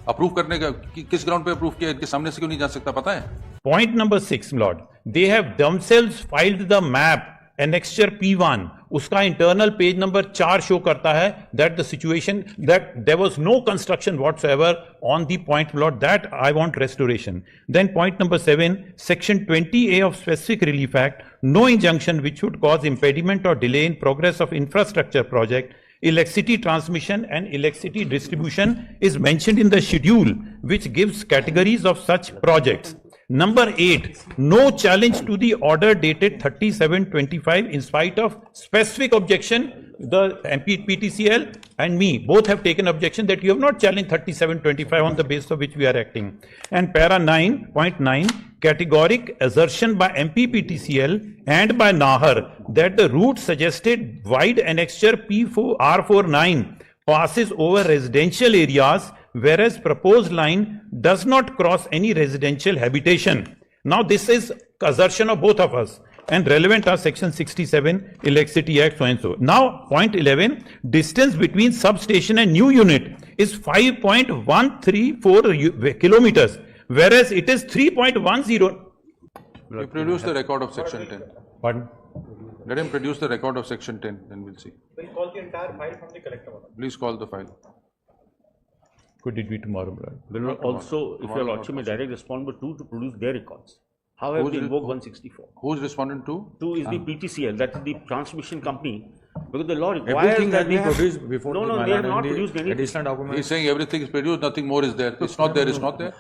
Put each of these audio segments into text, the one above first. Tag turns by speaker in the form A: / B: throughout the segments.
A: Approve करने का किस ग्राउंड पे अप्रूव किया, इनके सामने से क्यों नहीं जा सकता पता है?
B: Point number 6, Lord. They have themselves filed the map, annexure P1. उसका internal page number 4 show करता है that the situation, that there was no construction whatsoever on the point, Lord, that I want restoration. Then point number 7, section 20A of specific relief act, no injunction which would cause impediment or delay in progress of infrastructure project, electricity transmission and electricity distribution is mentioned in the schedule which gives categories of such projects. Number 8, no challenge to the order dated 37/25 in spite of specific objection. The MPPTCL and me both have taken objection that you have not challenged 37/25 on the basis of which we are acting. And para 9.9, categoric assertion by MPPTCL and by Nahar that the route suggested wide annexure R49 passes over residential areas, whereas proposed line does not cross any residential habitation. Now this is assertion of both of us, and relevant are section 67 Electricity Act so and so. Now point 11, distance between substation and new unit is 5.134 kilometers, whereas it is 3.10.
A: You produce the record of section 10.
B: Pardon?
A: Let him produce the record of section 10, then we'll see.
C: We'll call the entire file from the collector.
A: Please call the file.
B: Could it be tomorrow, brother?
D: Will also, if your lordship may direct respondent 2 to produce their records. How have they invoked 164?
A: Who's respondent to?
D: 2 is the PTCL, that is the transmission company. Because the law requires
E: Everything
D: that
E: has been produced before
D: No,
E: the
D: they have not produced any.
E: additional document.
A: He's saying everything is produced, nothing more is there. It's not there, it's not there.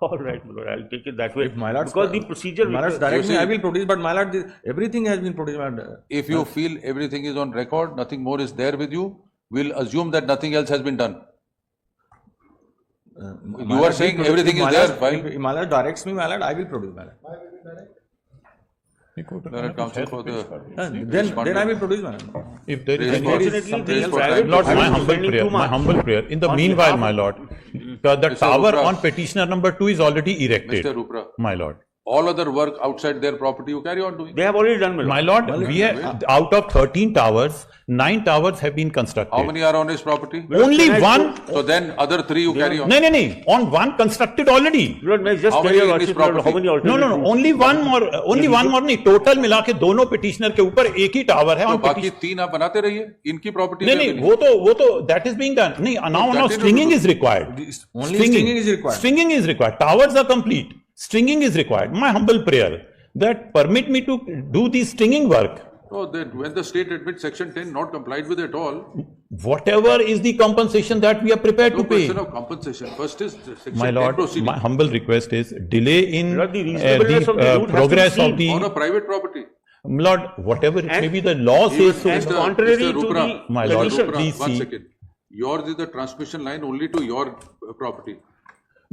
D: All right, my lord, I'll take it that way.
E: If my lord's
D: because the procedure.
E: My lord's direct me, I will produce, but my lord, everything has been produced.
A: If you feel everything is on record, nothing more is there with you, we'll assume that nothing else has been done. You are saying everything is there.
E: If my lord directs me, my lord, I will produce, my lord.
A: Learned counsel for the
E: Then I will produce, my lord.
B: If there is any
D: Unfortunately, there is
A: for
D: private.
B: Lord, my
D: property
B: humble
D: spending
B: prayer,
D: too
B: my
D: much.
B: humble prayer. In the
D: On
B: meanwhile,
D: behalf
B: my
D: of-
B: lord, the
A: Mr.
B: tower
A: Rupra.
B: on petitioner number 2 is already erected.
A: Mr. Rupra,
B: My lord.
A: all other work outside their property, you carry on doing.
D: They have already done,
B: My lord, we have, out of 13 towers, 9 towers have been constructed.
A: How many are on his property?
B: Only
D: Can I
B: one,
A: So then other 3 you carry on.
B: no, on one constructed already.
D: Lord, may I just
A: How
D: tell
A: many
D: your
A: in this
D: lordship, Lord, how
A: property?
D: many alternate
B: No,
D: routes?
B: only one more नहीं, total मिला के दोनों petitioner के ऊपर एक ही tower है
A: तो
B: on
A: बाकी
B: petition.
A: 3 आप बनाते रहिए, इनकी प्रॉपर्टी
B: नहीं, वो तो that is being done. नहीं, now
A: that is
B: stringing
A: not-
B: is required.
E: Only stringing is required.
B: Stringing is required. Towers are complete. Stringing is required. My humble prayer that permit me to do the stringing work.
A: So then when the state admits section 10 not complied with at all,
B: Whatever is the compensation that we are prepared
A: no
B: to pay.
A: question of compensation. First is the section
B: My
A: 10
B: lord,
A: proceeding
B: my humble request is delay in
D: Lord, the reasonableness of the route has to be
B: progress of
D: seen.
A: on a
B: the
A: private property.
B: Lord, whatever it may be, the law says so.
D: and contrary to
A: Rupra,
D: the
B: My
A: Mr.
B: lord,
D: condition.
A: Rupra,
B: please
A: one
B: see.
A: second. Yours is the transmission line only to your property.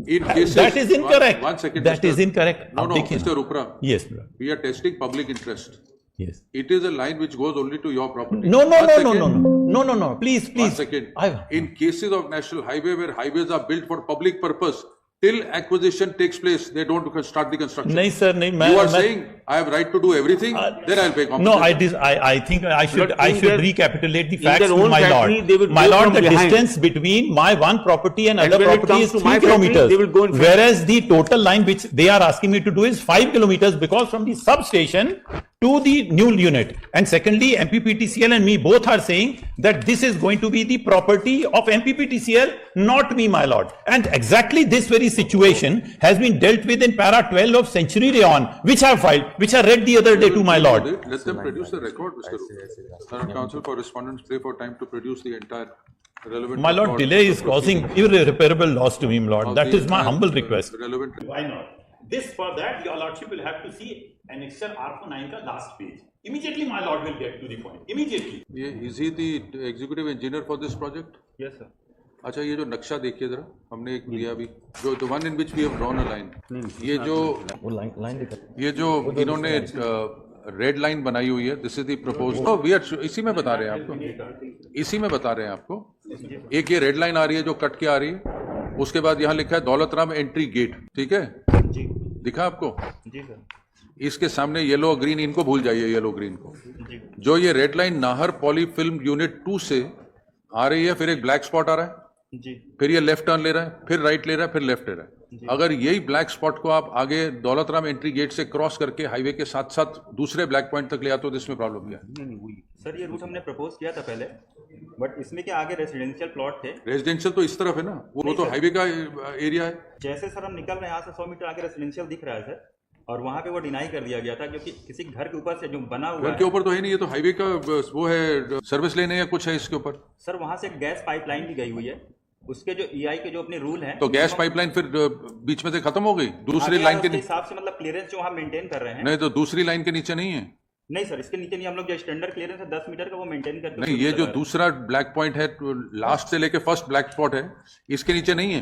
A: In cases,
B: That is incorrect.
A: One second.
B: That is incorrect.
A: No,
B: आप
A: no,
B: देखिए
A: Mr.
B: ना.
A: Rupra.
B: Yes, Lord.
A: We are testing public interest.
B: Yes.
A: It is a line which goes only to your property.
B: No.
A: One second.
B: No. Please.
A: One second. In cases of national highway where highways are built for public purpose, till acquisition takes place, they don't start the construction.
B: नहीं sir, नहीं मैं.
A: You are saying I have right to do everything, then I'll pay
B: No,
A: compensation.
B: I think I should
D: But in
B: should
D: their-
B: recapitulate the
D: in
B: facts
D: their
B: to
D: own
B: my
D: factory,
B: lord.
D: they will
B: My
D: go
B: lord,
D: from
B: the
D: behind.
B: distance between my one property and
D: And
B: other
D: when it
B: property
D: comes
B: is
D: to
B: 3
D: my factory,
B: kilometers.
D: they will go in front.
B: Whereas the total line which they are asking me to do is 5 kilometers because from the substation to the new unit. And secondly, MPPTCL and me both are saying that this is going to be the property of MPPTCL, not me, my lord. And exactly this very situation has been dealt with in para 12 of Century Rayon, which I filed, which I read the other day to my lord.
A: Let them produce the record, Mr. Rupra. Current counsel for respondents pray for time to produce the entire relevant.
B: My lord,
A: record.
B: delay is causing irreparable loss to me, my lord.
A: Of
B: That
A: the
B: is my
A: entire,
B: humble request.
A: Relevant.
B: Why not? This, for that, your lordship will have to see annexure R49 का last page. Immediately, my lord will get to the point. Immediately.
A: Is he the executive engineer for this project?
D: Yes, sir.
A: अच्छा, ये जो नक्शा देखिए जरा, हमने एक लिया भी, जो the one in which we have drawn a line. ये जो इन्होंने रेड लाइन बनाई हुई है, दिस इज द प्रपोज्ड. तो वी आर इसी में बता रहे हैं आपको, इसी में बता रहे हैं आपको. एक ये रेड लाइन आ रही है जो कट के आ रही है, उसके बाद यहाँ लिखा है दौलत राम एंट्री गेट, ठीक है? दिखा आपको?
D: जी सर.
A: इसके सामने येलो ग्रीन, इनको भूल जाइए येलो ग्रीन को. जो ये red line Nahar poly film unit 2 से आ रही है, फिर एक ब्लैक स्पॉट आ रहा है,
C: जी
A: फिर ये लेफ्ट टर्न ले रहा है, फिर राइट ले रहा है, फिर लेफ्ट ले रहा है। अगर यही ब्लैक स्पॉट को आप आगे दौलतराम एंट्री गेट से क्रॉस करके हाईवे के साथ साथ दूसरे ब्लैक पॉइंट तक ले आते हो तो इसमें प्रॉब्लम क्या है?
C: सर, ये रूट हमने प्रपोज किया था पहले, बट इसमें क्या आगे रेसिडेंशियल प्लॉट थे।
A: रेजिडेंशियल तो इस तरफ है ना, वो तो हाईवे का एरिया है।
C: जैसे सर हम निकल रहे हैं यहाँ से 100 मीटर आगे रेसिडेंशियल दिख रहा है सर, और वहाँ पे वो डिनाई कर दिया गया था क्योंकि किसी घर के ऊपर से जो बना हुआ
A: घर के ऊपर तो है नहीं, ये तो हाईवे का वो है, सर्विस लेने या कुछ है इसके ऊपर।
C: सर वहाँ से एक गैस पाइपलाइन भी गई हुई है, उसके जो ईआई के जो अपने रूल हैं
A: तो गैस पाइपलाइन फिर बीच में से खत्म हो गई, दूसरी
C: आगे
A: लाइन के
C: उसके हिसाब से मतलब क्लियरेंस जो हम मेंटेन कर रहे हैं।
A: नहीं तो दूसरी लाइन के नीचे नहीं है।
C: नहीं सर, इसके नीचे नहीं, हम लोग जो स्टैंडर्ड क्लियरेंस है 10 मीटर का वो मेंटेन करके
A: नहीं, ये जो दूसरा ब्लैक पॉइंट है लास्ट से लेके फर्स्ट ब्लैक स्पॉट है, इसके नीचे नहीं है।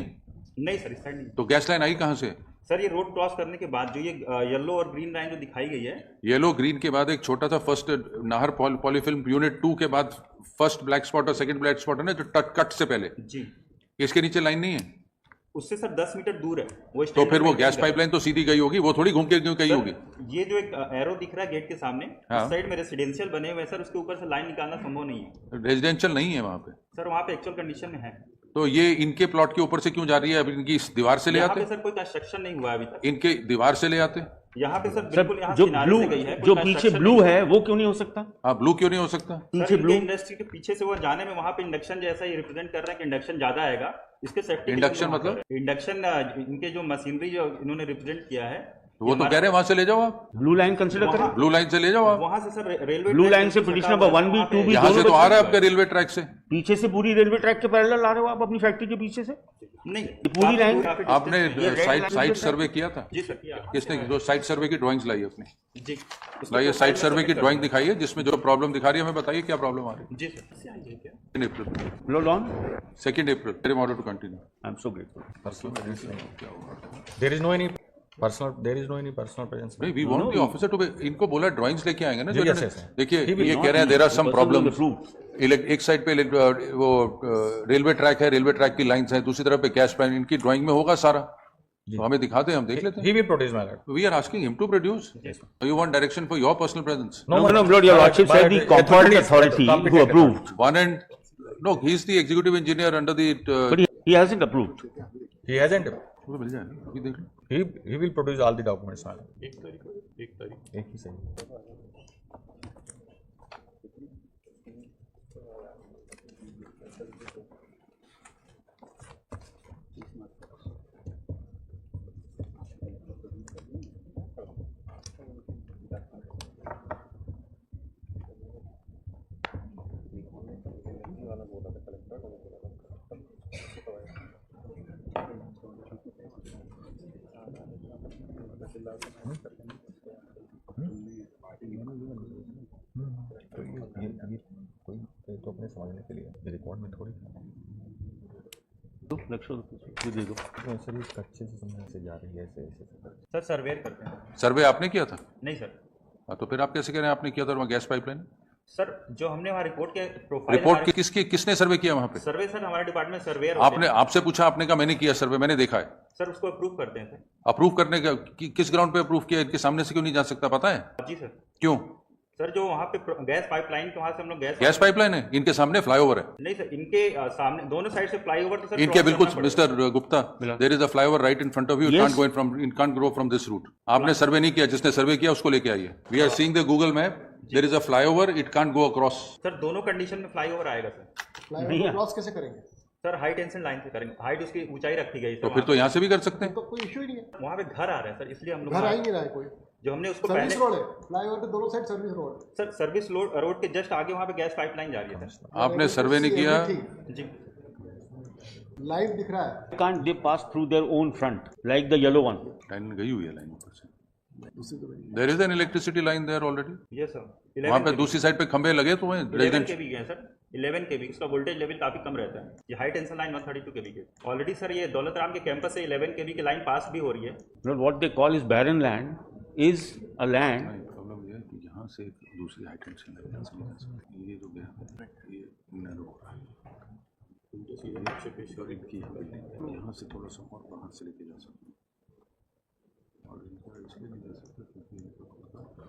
C: नहीं सर, इस साइड नहीं।
A: तो गैस लाइन आई कहाँ से?
C: सर ये रोड क्रॉस करने के बाद जो ये येलो और ग्रीन लाइन जो दिखाई गई है,
A: येलो ग्रीन के बाद एक छोटा सा फर्स्ट नाहर पॉलीफिल्म यूनिट 2 के बाद फर्स्ट ब्लैक स्पॉट और सेकंड ब्लैक स्पॉट है ना, जो कट से पहले,
C: जी
A: इसके नीचे लाइन नहीं है।
C: उससे सर 10 मीटर दूर है वो
A: तो
C: standard
A: फिर वो
C: maintain
A: गैस
C: कर रहा है।
A: पाइपलाइन तो सीधी गई होगी, वो थोड़ी घूम के क्यों गई होगी?
C: ये जो एक एरो दिख रहा है गेट के सामने,
A: हाँ।
C: उस साइड में रेसिडेंशियल बने हुए हैं सर, उसके ऊपर से लाइन निकालना संभव नहीं है।
A: रेजिडेंशियल नहीं है वहां पे,
C: सर वहाँ पे एक्चुअल कंडीशन में है।
A: तो ये इनके प्लॉट के ऊपर से क्यों जा रही है? अब इनकी इस दीवार से ले
C: यहाँ
A: आते,
C: पे सर कोई कंस्ट्रक्शन नहीं हुआ है अभी तक।
A: इनके दीवार से ले आते।
C: यहाँ पे सर
D: सर
C: बिल्कुल यहाँ
D: जो
C: किनारे
D: ब्लू
C: से गई है, कोई
D: जो पीछे
C: construction
D: ब्लू
C: नहीं
D: है वो क्यों नहीं हो सकता?
A: हाँ, ब्लू क्यों नहीं हो सकता?
C: सर,
D: पीछे
C: इनके
D: ब्लू
C: इंडस्ट्री के पीछे से वो जाने में वहाँ पे इंडक्शन जैसा ही रिप्रेजेंट कर रहे हैं कि इंडक्शन ज्यादा आएगा, इसके सेफ्टी
A: Induction मतलब?
C: इंडक्शन इनके जो मशीनरी जो इन्होंने रिप्रेजेंट किया है,
A: तो वो तो कह रहे हैं वहां से ले जाओ आप,
D: ब्लू लाइन कंसिडर करें।
A: ब्लू लाइन से ले जाओ आप।
C: वहां से सर रेलवे
D: ब्लू लाइन से पोजीशन नंबर 1B 2B
A: यहाँ से
D: दोनों
A: तो आ रहा है आपका रेलवे ट्रैक से।
D: पीछे से पूरी रेलवे ट्रैक के पैरेलल ला रहे हो आप अपनी फैक्ट्री के पीछे से।
C: नहीं,
D: पूरी लाइन
A: आपने साइट सर्वे किया था?
C: जी सर किया।
A: किसने? जो साइट सर्वे की ड्राइंग्स लाई अपनी,
C: जी
A: लाइए साइट सर्वे की ड्राइंग दिखाइए जिसमें जो प्रॉब्लम दिखा रही है हमें बताइए क्या प्रॉब्लम आ रही
C: जी सर।
A: है। 2 अप्रैल,
D: लो ऑन
A: 2 अप्रैल, मेरे order to continue.
D: I am so grateful.
E: There is no any personal presence.
A: नहीं, we want the officer to, इनको बोला ड्राइंग्स लेके आएंगे ना जो
E: Yes,
A: इन्होंने-
E: yes, yes.
A: देखिए
E: He will
A: ये
E: not
A: कह रहे हैं there are some problems.
D: approved.
A: एक साइड पे वो रेलवे ट्रैक है, रेलवे ट्रैक की लाइंस है, दूसरी तरफ पे गैस पाइप, इनकी ड्राइंग में होगा सारा, तो हमें दिखाते हैं, हम देख लेते हैं।
E: He will produce, my lord.
A: We are asking him to produce. You want direction for your personal presence.
D: No, your lordship said the competent authority who approved,
A: One and no, he is the executive engineer under the.
D: but he hasn't approved.
E: He hasn't.
A: वो मिल जाएगा, अभी देख लो।
E: He will produce all the documents, my lord. एक ही सही। ये तो अपने समझने के लिए रिकॉर्ड में थोड़ी
D: ये दे दो।
E: सर ये कच्चे से समझने से जा रही है ऐसे ऐसे।
C: सर सर्वेयर करते हैं।
A: सर्वे आपने किया था?
C: नहीं सर।
A: हाँ, तो फिर आप कैसे कह रहे हैं आपने किया था वहाँ गैस पाइपलाइन?
C: सर जो हमने वहाँ रिपोर्ट के प्रोफाइल
A: रिपोर्ट किसने सर्वे किया वहाँ पे?
C: सर्वे सर हमारे डिपार्टमेंट सर्वेयर
A: आपने, आपसे पूछा, आपने कहा मैंने किया सर्वे, मैंने देखा है।
C: सर उसको अप्रूव करते हैं सर।
A: अप्रूव करने का किस ग्राउंड पे अप्रूव किया? इनके सामने से क्यों नहीं जा सकता पता है?
C: जी सर।
A: क्यों?
C: सर जो वहाँ पे गैस पाइपलाइन के वहाँ से हम लोग
A: गैस पाइपलाइन है, इनके सामने फ्लाईओवर है।
C: नहीं सर, इनके सामने दोनों साइड से फ्लाईओवर तो सर
A: इनके
C: cross
A: बिल्कुल
C: करना पड़ेगा।
A: Mister Gupta, there is a flyover right in front of you, it can't go from this route. आपने सर्वे नहीं किया, जिसने सर्वे किया उसको लेके आइए। We are seeing the Google map, there is a flyover, it can't go across.
C: Sir दोनों condition में फ्लाईओवर आएगा सर।
F: फ्लाईओवर क्रॉस कैसे करेंगे?
C: सर हाई टेंशन लाइन से करेंगे, हाइट उसकी ऊंचाई रखी गई
A: तो फिर तो यहाँ से भी कर सकते हैं।
F: तो कोई इशू ही नहीं है,
C: वहाँ पे घर आ रहा है सर, इसलिए हम लोग
F: घर आ ही नहीं रहा है कोई।
C: जो हमने उसको
F: सर्विस
C: पहले
F: रोड है, फ्लाईओवर के दोनों साइड सर्विस रोड है।
C: सर सर्विस रोड के जस्ट आगे वहाँ पे गैस पाइपलाइन जा रही है सर।
A: आपने सर्वे नहीं किया,
C: जी
F: लाइव दिख रहा है।
D: Can't they pass through their own front like the yellow one?
A: Line गई हुई है लाइन ऊपर से। There is an electricity line there already.
C: Yes sir.
A: वहाँ पे दूसरी साइड पे खंबे लगे तो हैं
C: 11
A: रेजिडेंट।
C: केवी है सर, 11 केवी, इसका वोल्टेज लेवल काफी कम रहता है। ये हाई टेंशन लाइन 132 केवी के ऑलरेडी सर, ये दौलतराम के कैंपस से 11 केवी की लाइन पास भी हो रही है।
D: Lord, what they call is barren land is a land.
A: Problem ये है कि यहाँ से दूसरी हाई टेंशन लाइन यहाँ से नहीं जा सकती। ये जो गया है ये नैरो हो रहा है, इनकी यहाँ से थोड़ा सा और बाहर से लेके जा सकते हैं, और इनका इसलिए नहीं जा सकते क्योंकि इनका खुद का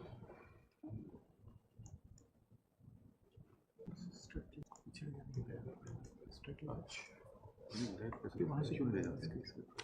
A: वहाँ से क्यों ले जाते हैं